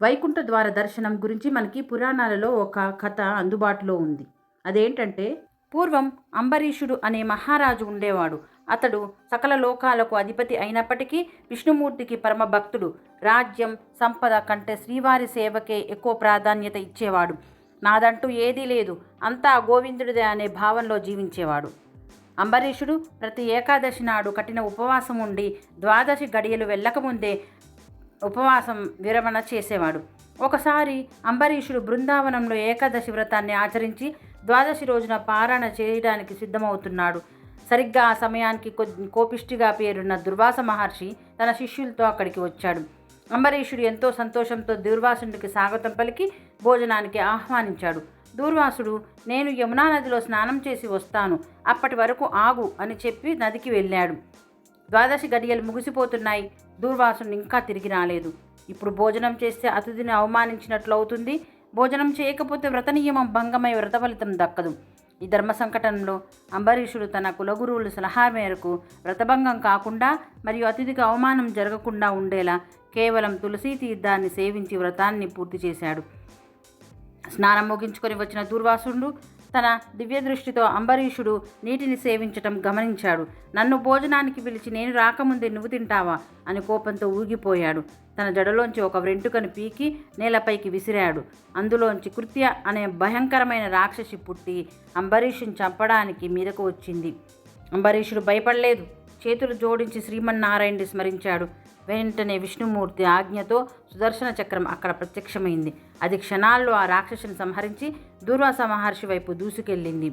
వైకుంఠ ద్వార దర్శనం గురించి మనకి పురాణాలలో ఒక కథ అందుబాటులో ఉంది. అదేంటంటే, పూర్వం అంబరీషుడు అనే మహారాజు ఉండేవాడు. అతడు సకల లోకాలకు అధిపతి అయినప్పటికీ విష్ణుమూర్తికి పరమ భక్తుడు. రాజ్యం, సంపద కంటే శ్రీవారి సేవకే ఎక్కువ ప్రాధాన్యత ఇచ్చేవాడు. నాదంటూ ఏదీ లేదు, అంతా గోవిందుడిదే అనే భావంలో జీవించేవాడు. అంబరీషుడు ప్రతి ఏకాదశి నాడు కఠిన ఉపవాసం ఉండి ద్వాదశి గడియలు వెళ్ళకముందే ఉపవాసం విరమణ చేసేవాడు. ఒకసారి అంబరీషుడు బృందావనంలో ఏకాదశి వ్రతాన్ని ఆచరించి ద్వాదశి రోజున పారాయణ చేయడానికి సిద్ధమవుతున్నాడు. సరిగ్గా ఆ సమయానికి కోపిష్టిగా పేరున్న దుర్వాస మహర్షి తన శిష్యులతో అక్కడికి వచ్చాడు. అంబరీషుడు ఎంతో సంతోషంతో దుర్వాసుడికి స్వాగతం పలికి భోజనానికి ఆహ్వానించాడు. దూర్వాసుడు, నేను యమునా నదిలో స్నానం చేసి వస్తాను, అప్పటి వరకు ఆగు అని చెప్పి నదికి వెళ్ళాడు. ద్వాదశి గడియలు ముగిసిపోతున్నాయి. దూర్వాసుడు ఇంకా తిరిగి రాలేదు. ఇప్పుడు భోజనం చేస్తే అతిథిని అవమానించినట్లు అవుతుంది. భోజనం చేయకపోతే వ్రత నియమం భంగమై వ్రత ఫలితం దక్కదు. ఈ ధర్మ సంకటంలో అంబరీషుడు తన కులగురువుల సలహా మేరకు వ్రతభంగం కాకుండా మరియు అతిథికి అవమానం జరగకుండా ఉండేలా కేవలం తులసీ తీర్థాన్ని సేవించి వ్రతాన్ని పూర్తి చేశాడు. స్నానం ముగించుకొని వచ్చిన దూర్వాసుడు తన దివ్య దృష్టితో అంబరీషుడు నీటిని సేవించటం గమనించాడు. నన్ను భోజనానికి పిలిచి నేను రాకముందే నువ్వు తింటావా అని కోపంతో ఊగిపోయాడు. తన జడలోంచి ఒక వెంట్రుకను పీకి నేలపైకి విసిరాడు. అందులోంచి కృత్య అనే భయంకరమైన రాక్షసి పుట్టి అంబరీషుని చంపడానికి మీదకు వచ్చింది. అంబరీషుడు భయపడలేదు. చేతులు జోడించి శ్రీమన్నారాయణుడి స్మరించాడు. వెంటనే విష్ణుమూర్తి ఆజ్ఞతో సుదర్శన చక్రం అక్కడ ప్రత్యక్షమైంది. అది క్షణాల్లో ఆ రాక్షసుని సంహరించి దూర్వాస మహర్షి వైపు దూసుకెళ్ళింది.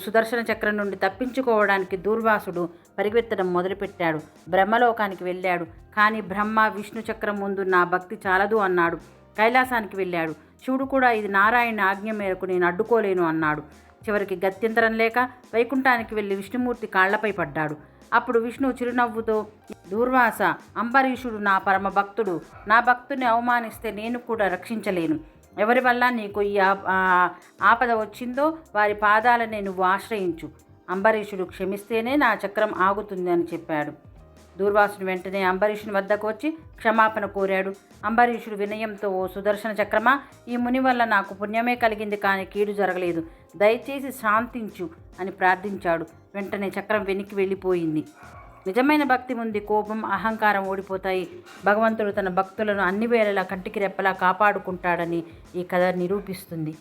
సుదర్శన చక్రం నుండి తప్పించుకోవడానికి దూర్వాసుడు పరిగెత్తడం మొదలుపెట్టాడు. బ్రహ్మలోకానికి వెళ్ళాడు. కానీ బ్రహ్మ విష్ణు చక్రం ముందు నా భక్తి చాలదు అన్నాడు. కైలాసానికి వెళ్ళాడు. శివుడు కూడా ఇది నారాయణ ఆజ్ఞ మేరకు నేను అడ్డుకోలేను అన్నాడు. చివరికి గత్యంతరం లేక వైకుంఠానికి వెళ్ళి విష్ణుమూర్తి కాళ్లపై పడ్డాడు. అప్పుడు విష్ణు చిరునవ్వుతో, దూర్వాస, అంబరీషుడు నా పరమ భక్తుడు. నా భక్తుని అవమానిస్తే నేను కూడా రక్షించలేను. ఎవరి వల్ల నీకు ఈ ఆపద వచ్చిందో వారి పాదాలనే నువ్వు ఆశ్రయించు. అంబరీషుడు క్షమిస్తేనే నా చక్రం ఆగుతుంది అని చెప్పాడు. దూర్వాసుడు వెంటనే అంబరీషుని వద్దకు వచ్చి క్షమాపణ కోరాడు. అంబరీషుడు వినయంతో, ఓ సుదర్శన చక్రమా, ఈ ముని వల్ల నాకు పుణ్యమే కలిగింది కానీ కీడు జరగలేదు. దయచేసి శాంతించు అని ప్రార్థించాడు. వెంటనే చక్రం వెనక్కి వెళ్ళిపోయింది. నిజమైన భక్తి ముందు కోపం, అహంకారం ఓడిపోతాయి. భగవంతుడు తన భక్తులను అన్ని వేళలా కంటికి రెప్పలా కాపాడుకుంటాడని ఈ కథ నిరూపిస్తుంది.